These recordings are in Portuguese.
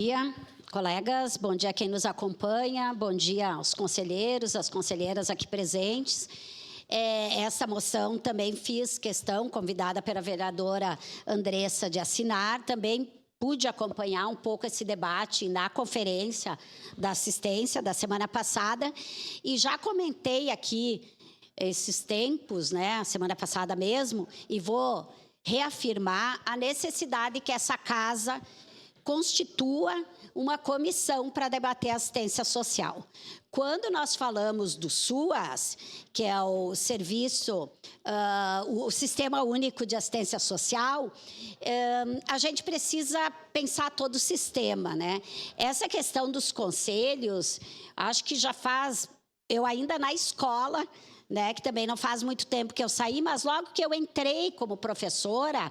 Bom dia, colegas, bom dia a quem nos acompanha, bom dia aos conselheiros, às conselheiras aqui presentes. Essa moção também fiz questão, convidada pela vereadora Andressa, de assinar. Também pude acompanhar um pouco esse debate na conferência da assistência da semana passada e já comentei aqui esses tempos, né, semana passada mesmo, e vou reafirmar a necessidade que essa casa constitua uma comissão para debater assistência social. Quando nós falamos do SUAS, que é o serviço, o Sistema Único de Assistência Social, a gente precisa pensar todo o sistema, né? Essa questão dos conselhos, acho que já faz, eu ainda na escola, né, que também não faz muito tempo que eu saí, mas logo que eu entrei como professora,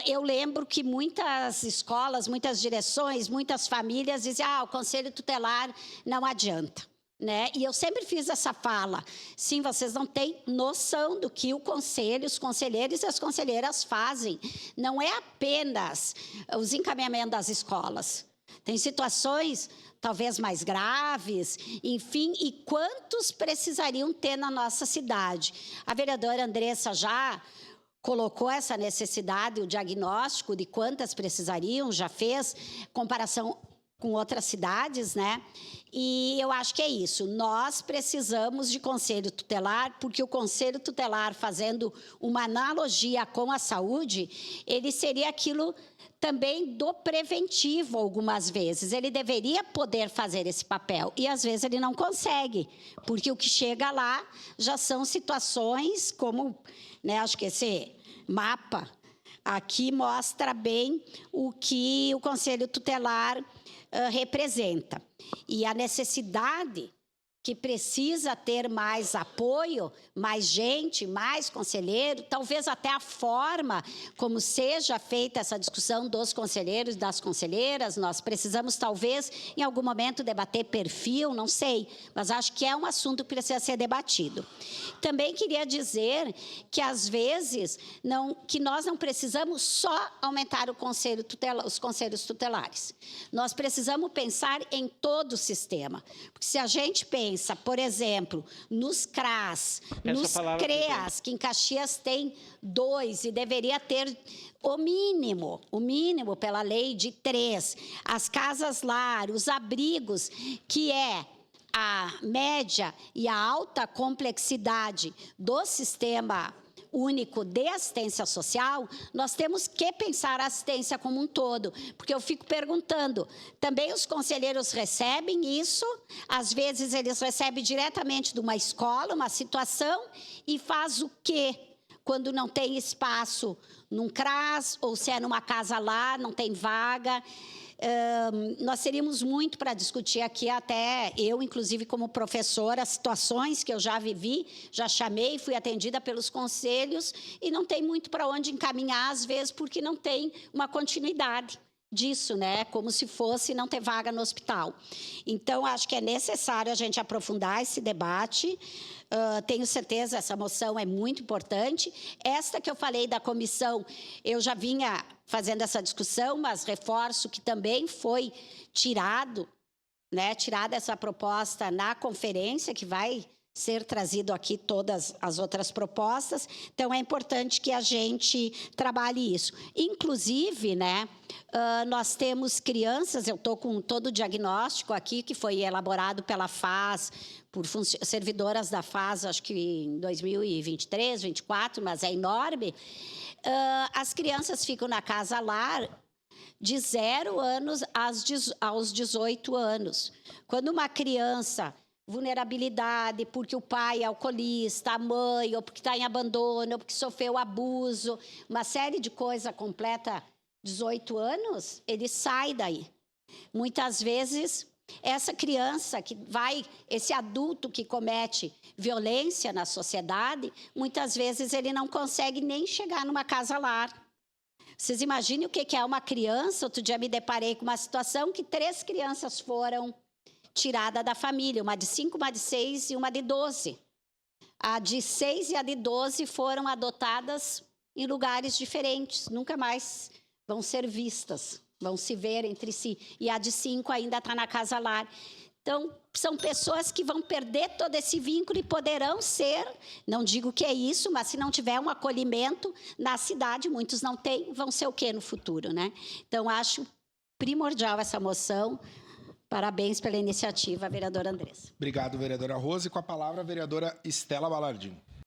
eu lembro que muitas escolas, muitas direções, muitas famílias diziam, o conselho tutelar não adianta. Né? E eu sempre fiz essa fala, sim, vocês não têm noção do que o conselho, os conselheiros e as conselheiras fazem. Não é apenas os encaminhamentos das escolas. Tem situações talvez mais graves, enfim, e quantos precisariam ter na nossa cidade? A vereadora Andressa já colocou essa necessidade, o diagnóstico de quantas precisariam, já fez comparação com outras cidades, né? E eu acho que é isso, nós precisamos de conselho tutelar, porque o conselho tutelar, fazendo uma analogia com a saúde, ele seria aquilo também do preventivo algumas vezes. Ele deveria poder fazer esse papel e às vezes ele não consegue, porque o que chega lá já são situações como, né, acho que esse mapa aqui mostra bem o que o conselho tutelar representa. E a necessidade que precisa ter mais apoio, mais gente, mais conselheiro, talvez até a forma como seja feita essa discussão dos conselheiros e das conselheiras, nós precisamos talvez em algum momento debater perfil, não sei, mas acho que é um assunto que precisa ser debatido. Também queria dizer que às vezes que nós não precisamos só aumentar os conselhos tutelares, nós precisamos pensar em todo o sistema, porque se a gente pensa, por exemplo, nos CRAS, nos CREAS, que em Caxias tem 2 e deveria ter o mínimo pela lei de 3, as casas-lar, os abrigos, que é a média e a alta complexidade do sistema único de assistência social, nós temos que pensar a assistência como um todo, porque eu fico perguntando, também os conselheiros recebem isso, às vezes eles recebem diretamente de uma escola, uma situação, e faz o quê? Quando não tem espaço num CRAS, ou se é numa casa lá, não tem vaga. Nós teríamos muito para discutir aqui, até eu, inclusive, como professora, situações que eu já vivi, já chamei, fui atendida pelos conselhos e não tem muito para onde encaminhar, às vezes, porque não tem uma continuidade disso, né? Como se fosse não ter vaga no hospital. Então, acho que é necessário a gente aprofundar esse debate. Tenho certeza, essa moção é muito importante. Esta que eu falei da comissão, eu já vinha fazendo essa discussão, mas reforço que também foi tirada essa proposta na conferência, que vai ser trazido aqui todas as outras propostas. Então, é importante que a gente trabalhe isso. Inclusive, né, nós temos crianças, eu estou com todo o diagnóstico aqui, que foi elaborado pela FAS, por servidoras da FAS, acho que em 2023, 2024, mas é enorme. As crianças ficam na casa-lar de 0 anos aos 18 anos. Quando uma criança, vulnerabilidade, porque o pai é alcoolista, a mãe, ou porque está em abandono, ou porque sofreu abuso, uma série de coisas completa 18 anos, ele sai daí. Muitas vezes, essa criança esse adulto que comete violência na sociedade, muitas vezes ele não consegue nem chegar numa casa-lar. Vocês imaginem o que é uma criança? Outro dia me deparei com uma situação que 3 crianças foram tiradas da família, uma de 5, uma de 6 e uma de 12. A de 6 e a de 12 foram adotadas em lugares diferentes, nunca mais vão ser vistas, vão se ver entre si. E a de 5 ainda está na casa lar. Então, são pessoas que vão perder todo esse vínculo e poderão ser, não digo que é isso, mas se não tiver um acolhimento na cidade, muitos não têm, vão ser o quê no futuro, né? Então, acho primordial essa moção. Parabéns pela iniciativa, vereadora Andressa. Obrigado, vereadora Rose. Com a palavra, a vereadora Estela Balardim.